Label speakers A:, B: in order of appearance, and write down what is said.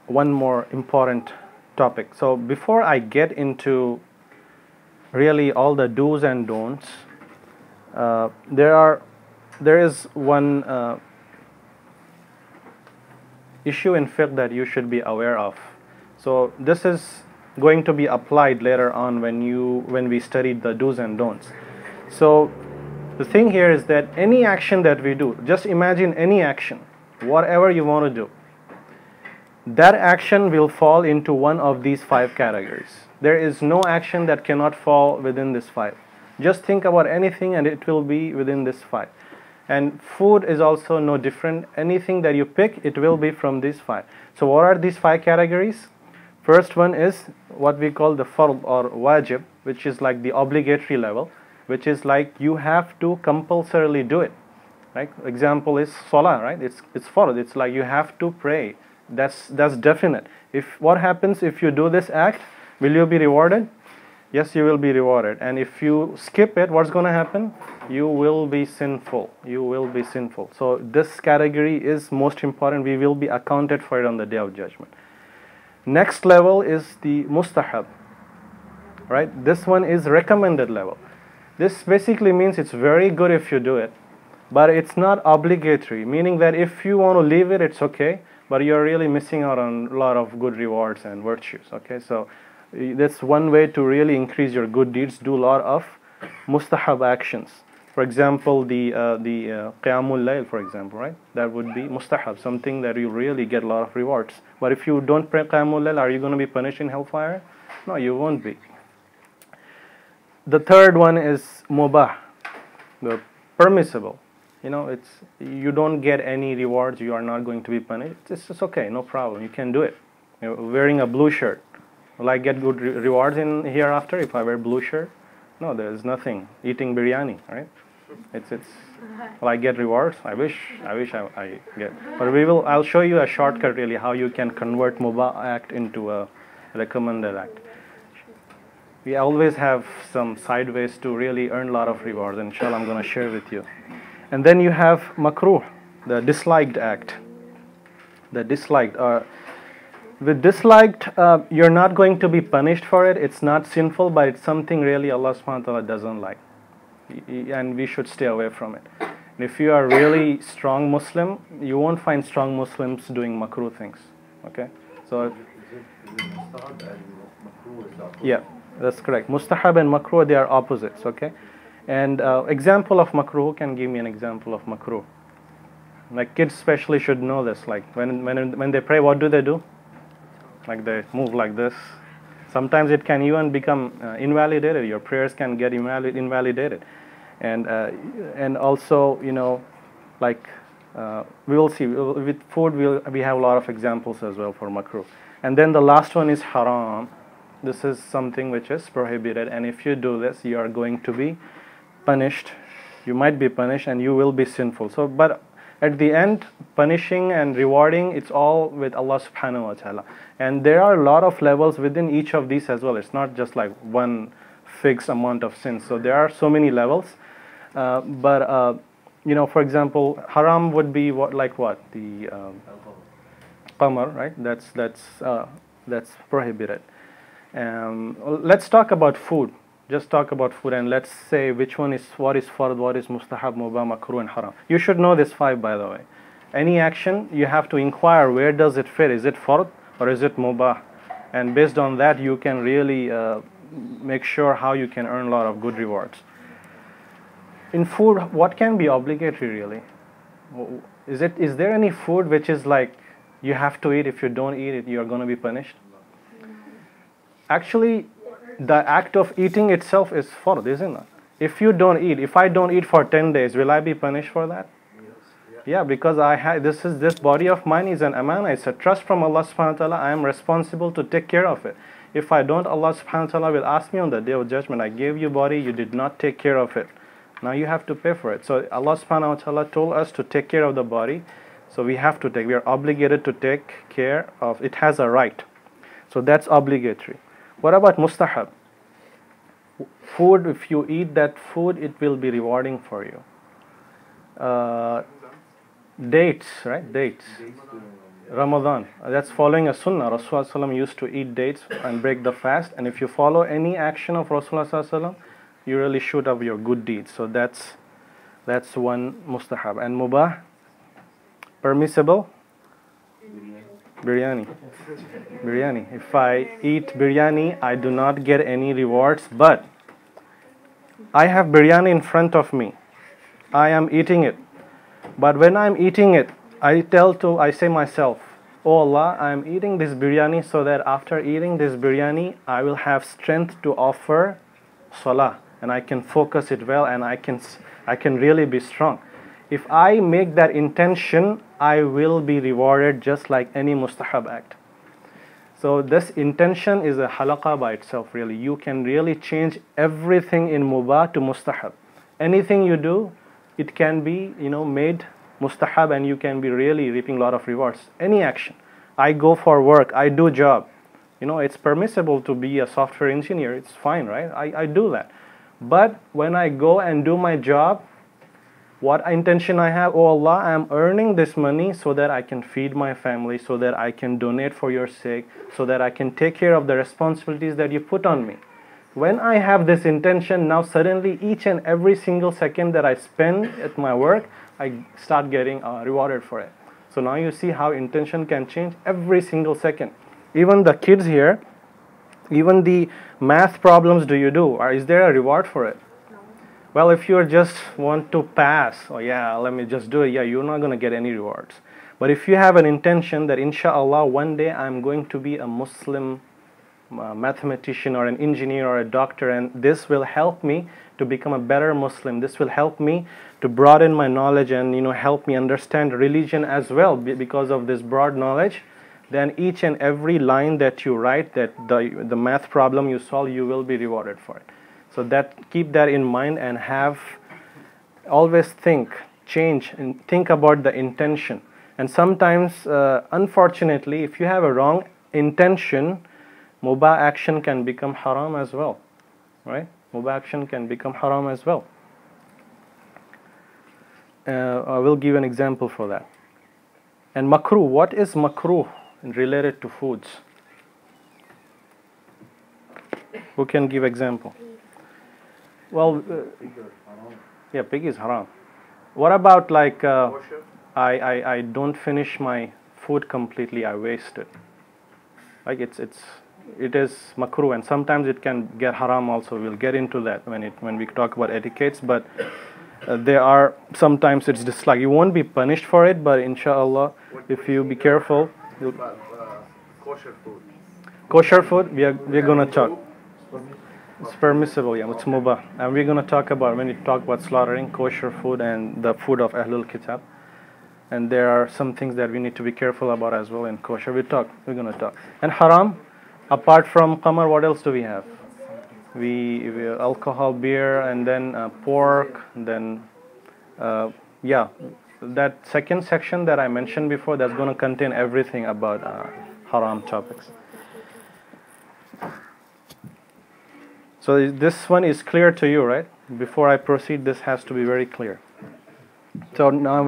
A: one more important topic. So before I get into really all the do's and don'ts, there is one issue in fiqh that you should be aware of. So this is going to be applied later on when we studied the do's and don'ts. So the thing here is that any action that we do, just imagine any action, whatever you want to do, that action will fall into one of these 5 categories. There is no action that cannot fall within this 5. Just think about anything and it will be within this 5. And food is also no different. Anything that you pick, it will be from these 5. So what are these 5 categories? First one is what we call the fard or wajib, which is like the obligatory level, which is like you have to compulsorily do it. Right? Example is salah, right? It's fard. It's like you have to pray. That's definite. What happens if you do this act? Will you be rewarded? Yes, you will be rewarded. And if you skip it, what's going to happen? You will be sinful. You will be sinful. So this category is most important. We will be accounted for it on the Day of Judgment. Next level is the mustahab. Right? This one is recommended level. This basically means it's very good if you do it, but it's not obligatory, meaning that if you want to leave it, it's okay, but you're really missing out on a lot of good rewards and virtues. Okay, so that's one way to really increase your good deeds. Do a lot of mustahab actions. For example, the qiyamul layl, for example, right? That would be mustahab, something that you really get a lot of rewards. But if you don't pray qiyamul layl, are you going to be punished in hellfire? No, you won't be. The third one is mubah, the permissible. You know, you don't get any rewards. You are not going to be punished. It's okay, no problem. You can do it. You know, wearing a blue shirt. Will I get good rewards in hereafter if I wear blue shirt? No, there is nothing. Eating biryani, right? Will I get rewards? I wish I get. But I'll show you a shortcut really how you can convert mubah act into a recommended act. We always have some side ways to really earn a lot of rewards. Inshallah, I'm going to share with you. And then you have makruh, the disliked act. The disliked. With disliked, you're not going to be punished for it. It's not sinful, but it's something really Allah subhanahu wa ta'ala doesn't like. And we should stay away from it. And if you are really strong Muslim, you won't find strong Muslims doing makruh things. Okay? So, yeah, that's correct. Mustahab and makruh, they are opposites. Okay? And example of makruh, who can give me an example of makruh? Like kids especially should know this. Like when they pray, what do? Like they move like this. Sometimes it can even become invalidated. Your prayers can get invalidated. And also, you know, like we will see with food, we have a lot of examples as well for makruh. And then the last one is haram. This is something which is prohibited. And if you do this, you are going to be punished. You might be punished and you will be sinful. So, but at the end, punishing and rewarding, it's all with Allah subhanahu wa ta'ala. And there are a lot of levels within each of these as well. It's not just like one fixed amount of sins. So there are so many levels. You know, for example, haram would be what? The qamar, right? That's prohibited. Let's talk about food. Just talk about food and let's say what is fard, what is mustahab, mubah, makruh and haram. You should know this 5, by the way. Any action, you have to inquire where does it fit. Is it fard or is it mubah? And based on that, you can really make sure how you can earn a lot of good rewards. In food, what can be obligatory really? Is there any food which is like you have to eat, if you don't eat it, you are going to be punished? Actually, the act of eating itself is fard, isn't it? If I don't eat for 10 days, will I be punished for that? Yes. Yeah, because this body of mine is an amana, it's a trust from Allah subhanahu wa ta'ala. I am responsible to take care of it. If I don't, Allah subhanahu wa ta'ala will ask me on the Day of Judgment, I gave you body, you did not take care of it. Now you have to pay for it. So Allah subhanahu wa ta'ala told us to take care of the body. So we are obligated to take care of it. Has a right. So that's obligatory. What about mustahab? Food, if you eat that food, it will be rewarding for you. Dates, right? Dates. Ramadan. That's following a sunnah. Rasulullah used to eat dates and break the fast. And if you follow any action of Rasulullah, you really should have your good deeds. So that's one mustahab. And mubah, permissible, biryani. Biryani. If I eat biryani, I do not get any rewards, but I have biryani in front of me. I am eating it. But when I'm eating it, I say myself, oh Allah, I am eating this biryani so that after eating this biryani, I will have strength to offer salah, and I can focus it well, and I can really be strong. If I make that intention, I will be rewarded just like any mustahab act. So this intention is a halaqah by itself, really. You can really change everything in mubah to mustahab. Anything you do, it can be, made mustahab, and you can be really reaping a lot of rewards. Any action. I go for work, I do job. It's permissible to be a software engineer. It's fine, right? I do that. But when I go and do my job, what intention I have? Oh Allah, I am earning this money so that I can feed my family, so that I can donate for your sake, so that I can take care of the responsibilities that you put on me. When I have this intention, now suddenly each and every single second that I spend at my work, I start getting rewarded for it. So now you see how intention can change every single second. Even the kids here, even the math problems do you do? Or is there a reward for it? Well, if you just want to pass, let me just do it, you're not going to get any rewards. But if you have an intention that inshallah one day I'm going to be a Muslim mathematician or an engineer or a doctor, and this will help me to become a better Muslim, this will help me to broaden my knowledge and help me understand religion as well because of this broad knowledge, then each and every line that you write, that the math problem you solve, you will be rewarded for it. So keep that in mind, and always change and think about the intention. And sometimes, unfortunately, if you have a wrong intention, mubah action can become haram as well, right? Mubah action can become haram as well. I will give an example for that. And makruh, what is makruh related to foods? Who can give example? Well, pig is haram. What about like I don't finish my food completely, I waste it. Like it is makruh, and sometimes it can get haram also. We'll get into that when we talk about etiquettes, but there are sometimes it's disliked. You won't be punished for it, but inshallah, if you be careful.
B: Kosher food.
A: Kosher food, we're gonna talk. It's permissible, it's mubah. And we're going to talk about, when we talk about slaughtering, kosher food and the food of Ahlul Kitab. And there are some things that we need to be careful about as well in kosher. We're going to talk. And haram, apart from qamar, what else do we have? We alcohol, beer, and then pork, and then, that second section that I mentioned before, that's going to contain everything about haram topics. So this one is clear to you, right? Before I proceed, this has to be very clear. So now